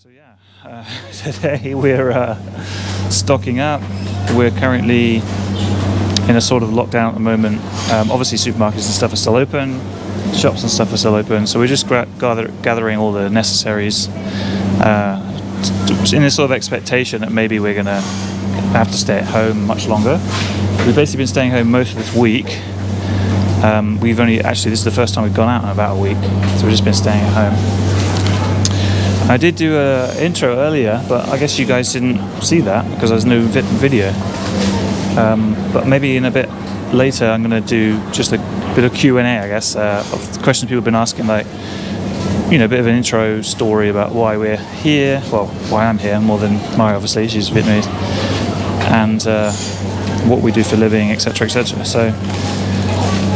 So today we're stocking up. We're currently in a sort of lockdown at the moment. Obviously supermarkets and stuff are still open, shops and stuff are still open, so we're just gathering all the necessaries in this sort of expectation that maybe we're going to have to stay at home much longer. We've basically been staying home most of this week. This is the first time we've gone out in about a week, so we've just been staying at home. I did do an intro earlier, but I guess you guys didn't see that because there's no video. But maybe in a bit later I'm going to do just a bit of Q&A, I guess, of the questions people have been asking, like, a bit of an intro story about why we're here, well, why I'm here more than Mari, obviously, she's Vietnamese, and what we do for a living, etc, etc. So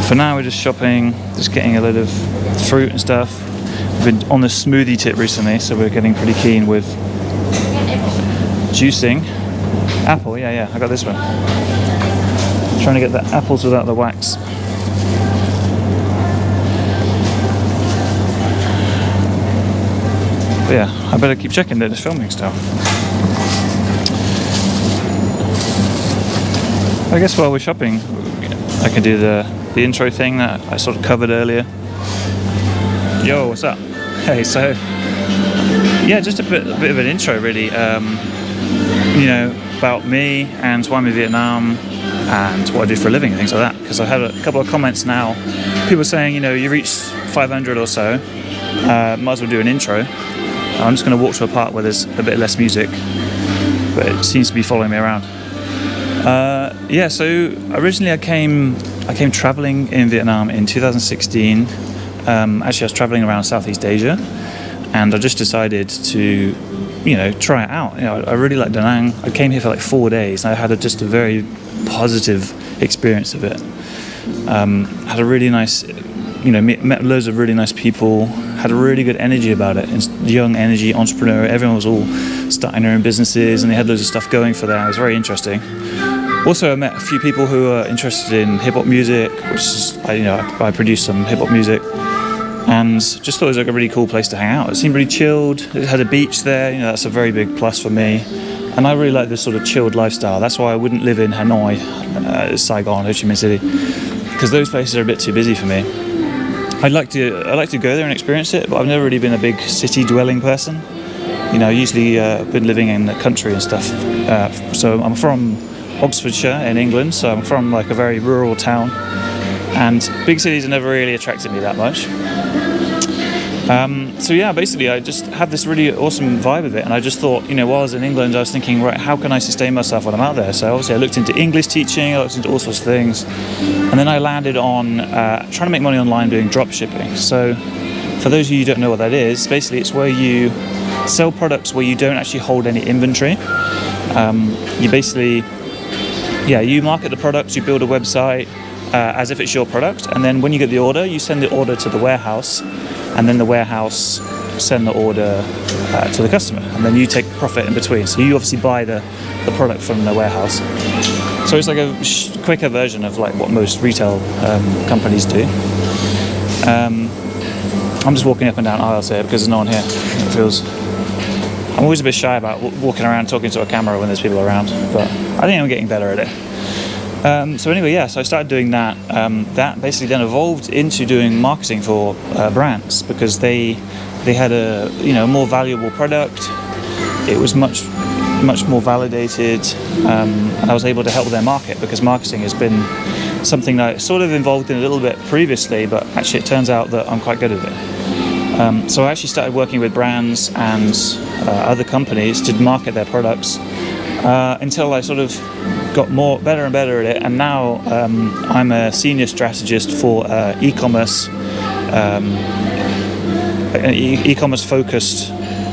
for now we're just shopping, just getting a load of fruit and stuff. We've been on the smoothie tip recently, so we're getting pretty keen with juicing. Apple, yeah, I got this one. Trying to get the apples without the wax. But yeah, I better keep checking that it's filming still. I guess while we're shopping, I can do the intro thing that I sort of covered earlier. Yo, what's up? Hey, so yeah, just a bit of an intro really, about me and why I'm in Vietnam and what I do for a living and things like that, because I had a couple of comments now, people saying, you reached 500 or so, might as well do an intro. I'm just going to walk to a part where there's a bit less music, but it seems to be following me around. So originally I came traveling in Vietnam in 2016. Actually, I was traveling around Southeast Asia, and I just decided to, try it out. I really like Da Nang. I came here for like 4 days, and I had just a very positive experience of it. Had a really nice, met loads of really nice people. Had a really good energy about it. It's young energy, entrepreneur. Everyone was all starting their own businesses, and they had loads of stuff going for them. It was very interesting. Also, I met a few people who are interested in hip-hop music, which is, I produce some hip-hop music, and just thought it was like a really cool place to hang out. It seemed really chilled. It had a beach there, that's a very big plus for me. And I really like this sort of chilled lifestyle. That's why I wouldn't live in Hanoi, Saigon, Ho Chi Minh City, because those places are a bit too busy for me. I'd like to go there and experience it, but I've never really been a big city-dwelling person. Usually been living in the country and stuff. So I'm from Oxfordshire in England, so I'm from like a very rural town, and big cities have never really attracted me that much. Basically I just had this really awesome vibe of it, and I just thought, while I was in England, I was thinking, right, how can I sustain myself when I'm out there? So obviously I looked into English teaching, I looked into all sorts of things, and then I landed on trying to make money online doing drop shipping. So for those of you who don't know what that is, basically it's where you sell products where you don't actually hold any inventory. You market the products, you build a website as if it's your product, and then when you get the order, you send the order to the warehouse, and then the warehouse send the order to the customer, and then you take profit in between. So you obviously buy the product from the warehouse. So it's like a quicker version of like what most retail companies do. I'm just walking up and down aisles here because there's no one here. I'm always a bit shy about walking around talking to a camera when there's people around, but I think I'm getting better at it. So I started doing that. That basically then evolved into doing marketing for brands, because they had a more valuable product. It was much more validated, and I was able to help their market, because marketing has been something that I sort of involved in a little bit previously, but actually it turns out that I'm quite good at it. So I actually started working with brands and other companies to market their products until I sort of got better and better at it, and now I'm a senior strategist for e-commerce focused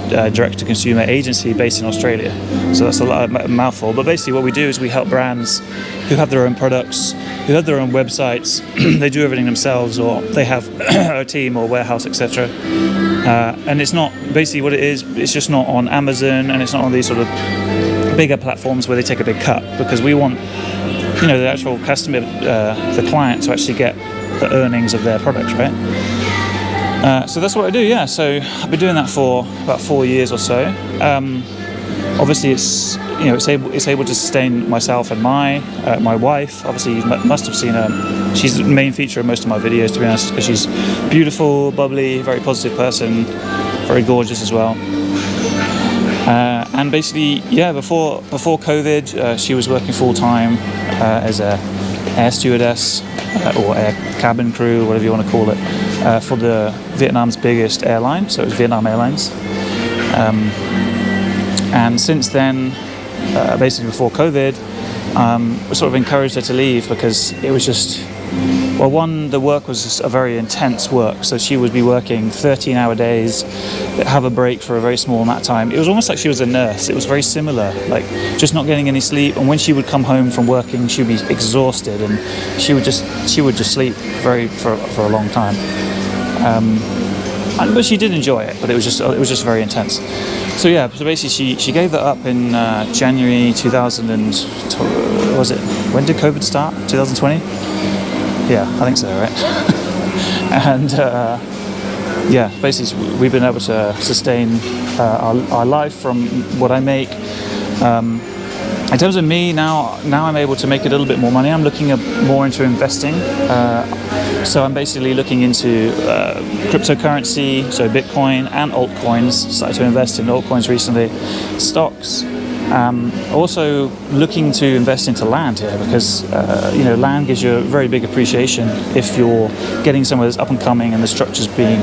direct-to-consumer agency based in Australia. So that's a mouthful, but basically what we do is we help brands who have their own products, who have their own websites, they do everything themselves, or they have a team or warehouse, etc. And it's not, basically what it is, it's just not on Amazon, and it's not on these sort of bigger platforms where they take a big cut, because we want, the actual customer, the client, to actually get the earnings of their products, right? So that's what I do. Yeah. So I've been doing that for about 4 years or so. Obviously, it's able to sustain myself and my wife. Obviously, you must have seen her. She's the main feature of most of my videos, to be honest, because she's beautiful, bubbly, very positive person, very gorgeous as well. And basically, yeah, before COVID, she was working full time as a air stewardess or air cabin crew, whatever you want to call it, for Vietnam's biggest airline. So it was Vietnam Airlines. And since then, basically before COVID, we sort of encouraged her to leave because it was just, well, one, the work was just a very intense work. So she would be working 13-hour days, have a break for a very small amount of time. It was almost like she was a nurse. It was very similar, like just not getting any sleep. And when she would come home from working, she would be exhausted, and she would just sleep for a long time. But she did enjoy it, but it was just very intense. So yeah, so basically she gave that up in January 2000 and was it, when did COVID start? 2020? Yeah, I think so, right? And yeah, basically we've been able to sustain our life from what I make. In terms of me, now I'm able to make a little bit more money. I'm looking more into investing. So I'm basically looking into cryptocurrency, so Bitcoin and altcoins. Started to invest in altcoins recently, stocks. Also looking to invest into land here because land gives you a very big appreciation if you're getting somewhere that's up and coming and the structure's being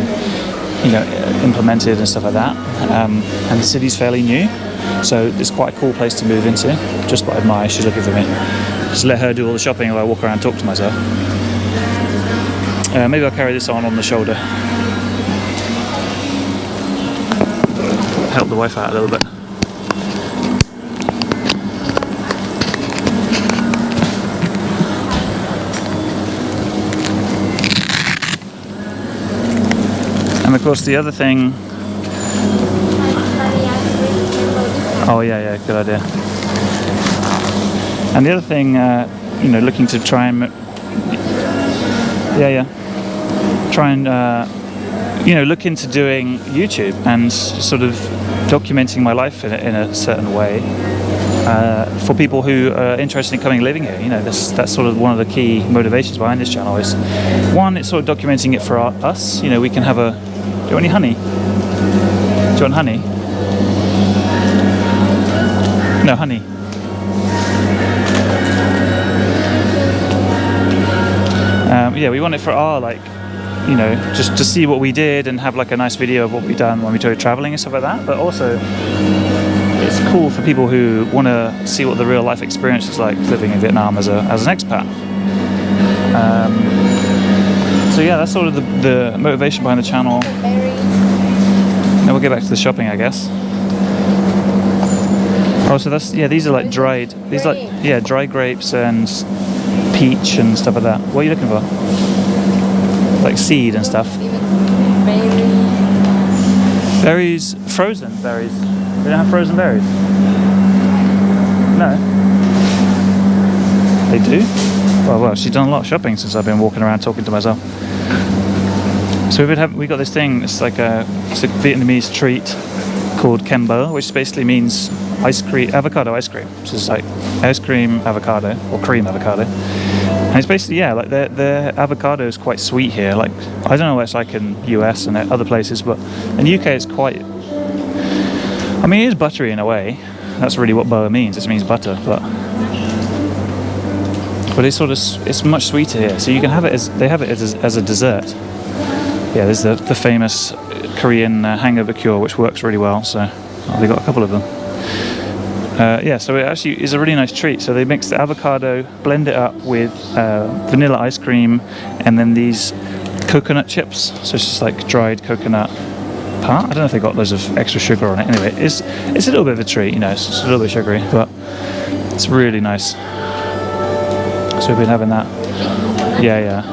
implemented and stuff like that. And the city's fairly new, so it's quite a cool place to move into. Just what I admire, she's looking for me. Just let her do all the shopping while I walk around and talk to myself. Maybe I'll carry this on the shoulder. Help the wife out a little bit. And of course the other thing... Oh yeah, good idea. And the other thing, looking to try and... Try and, look into doing YouTube and sort of documenting my life in a certain way for people who are interested in coming and living here. That's sort of one of the key motivations behind this channel is, one, it's sort of documenting it for us. We can have a... Do you want any honey? Do you want honey? No, honey. We want it for our, just to see what we did and have like a nice video of what we've done when we go traveling and stuff like that. But also, it's cool for people who want to see what the real life experience is like living in Vietnam as an expat. So yeah, that's sort of the motivation behind the channel. Now we'll get back to the shopping, I guess. Oh, so these are like dried, dry grapes and peach and stuff like that. What are you looking for? Like seed and stuff. Berries, frozen berries. We don't have frozen berries. No. They do? Well, she's done a lot of shopping since I've been walking around talking to myself. So we got this thing. It's like a Vietnamese treat called kem bơ, which basically means avocado ice cream. So it's like ice cream avocado or cream avocado. And it's basically, like the avocado is quite sweet here. Like, I don't know what it's like in US and other places, but in the UK it's quite... it is buttery in a way. That's really what bơ means. It means butter, but it's much sweeter here. So you can have it they have it as a dessert. Yeah, there's the famous Korean hangover cure, which works really well. So they got a couple of them. So it actually is a really nice treat. So they mix the avocado, blend it up with vanilla ice cream, and then these coconut chips. So it's just like dried coconut part. I don't know if they got loads of extra sugar on it. Anyway, it's a little bit of a treat, it's a little bit sugary, but it's really nice. So we've been having that. Yeah.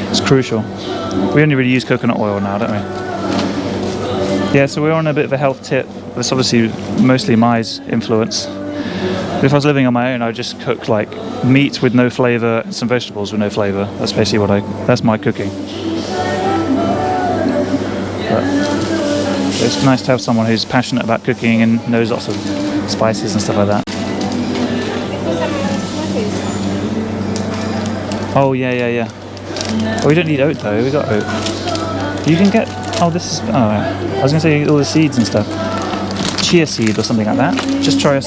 It's crucial. We only really use coconut oil now, don't we? Yeah, so we're on a bit of a health tip. That's obviously mostly Mai's influence. But if I was living on my own, I would just cook like meat with no flavour and some vegetables with no flavour. That's basically that's my cooking. it's nice to have someone who's passionate about cooking and knows lots of spices and stuff like that. Oh yeah. Oh, we don't need oat though. We got oat. You can get. Oh, this is. Oh, I was gonna say all the seeds and stuff. Chia seed or something like that. Just try a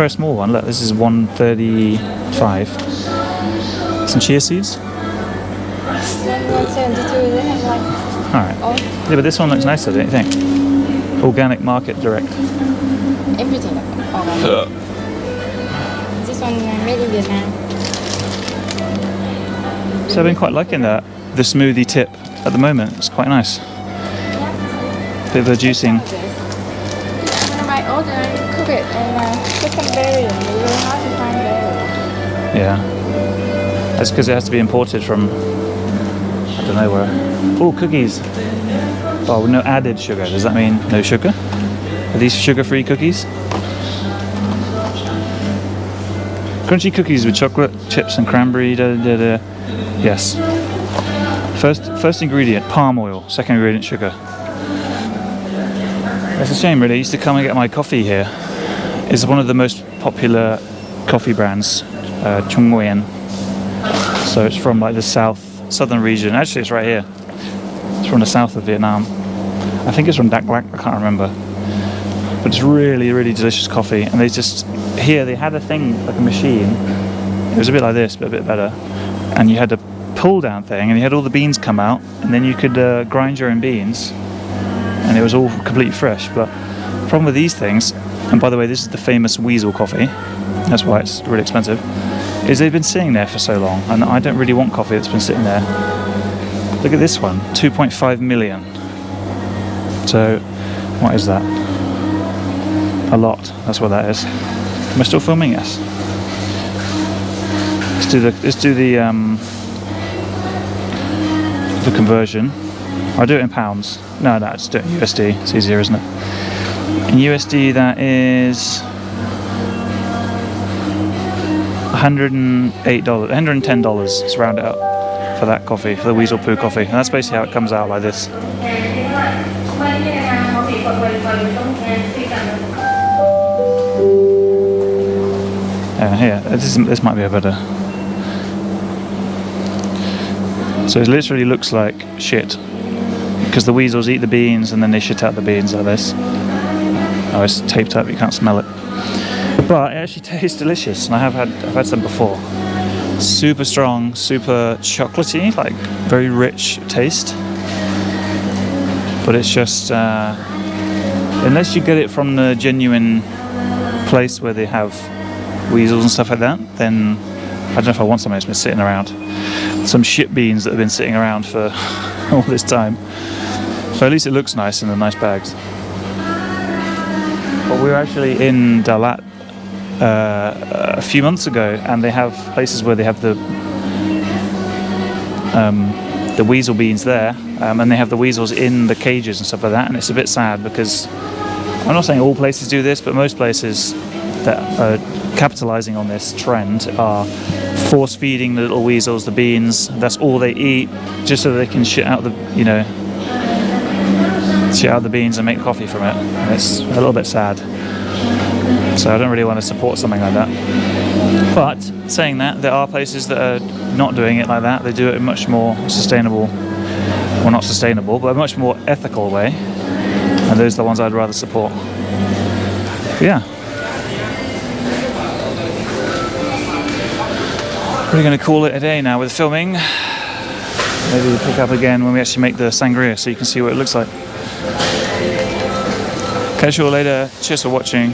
small one. Look, this is 135. Some chia seeds. Alright. Yeah, but this one looks nicer, don't you think? Organic Market Direct. Everything organic. This one made in Vietnam. So I've been quite liking that. The smoothie tip at the moment. It's quite nice. Bit of a juicing. When I order, I cook it and put some berry in. It's really hard to find berry. Yeah. That's because it has to be imported from, I don't know where. Oh, cookies. Oh, no added sugar. Does that mean no sugar? Are these sugar-free cookies? Crunchy cookies with chocolate chips and cranberry. Yes. First ingredient, palm oil. Second ingredient, sugar. It's a shame, really. I used to come and get my coffee here. It's one of the most popular coffee brands, Trung Nguyen. So it's from like the southern region. Actually, it's right here. It's from the south of Vietnam. I think it's from Dak Lak. I can't remember. But it's really, really delicious coffee. And they had a thing, like a machine. It was a bit like this, but a bit better. And you had a pull down thing, and you had all the beans come out, and then you could grind your own beans. And it was all completely fresh. But the problem with these things, and by the way, this is the famous Weasel coffee. That's why it's really expensive. Is they've been sitting there for so long, and I don't really want coffee that's been sitting there. Look at this one, 2.5 million. So, what is that? A lot. That's what that is. Am I still filming? Yes. Let's do the conversion. I'll do it in pounds. No, just do it in USD. It's easier, isn't it? In USD, that is $108, $110. Let's round it up for that coffee, for the Weasel Poo coffee. And that's basically how it comes out, like this. Here, this might be a better. So it literally looks like shit, because the weasels eat the beans and then they shit out the beans like this. Oh, it's taped up, you can't smell it. But it actually tastes delicious, and I've had some before. Super strong, super chocolatey, like very rich taste. But it's just, unless you get it from the genuine place where they have weasels and stuff like that, then I don't know if I want something that's been sitting around. Some shit beans that have been sitting around for all this time. So at least it looks nice in the nice bags. But we were actually in Dalat a few months ago, and they have places where they have the weasel beans there, and they have the weasels in the cages and stuff like that. And it's a bit sad because I'm not saying all places do this, but most places that are capitalizing on this trend are force feeding the little weasels the beans. That's all they eat, just so they can shit out the beans and make coffee from it. And it's a little bit sad. So I don't really want to support something like that. But saying that, there are places that are not doing it like that. They do it in a much more sustainable, well, not sustainable, but a much more ethical way. And those are the ones I'd rather support. But yeah. We're going to call it a day now with filming. Maybe we'll pick up again when we actually make the sangria so you can see what it looks like. Catch you all later. Cheers for watching.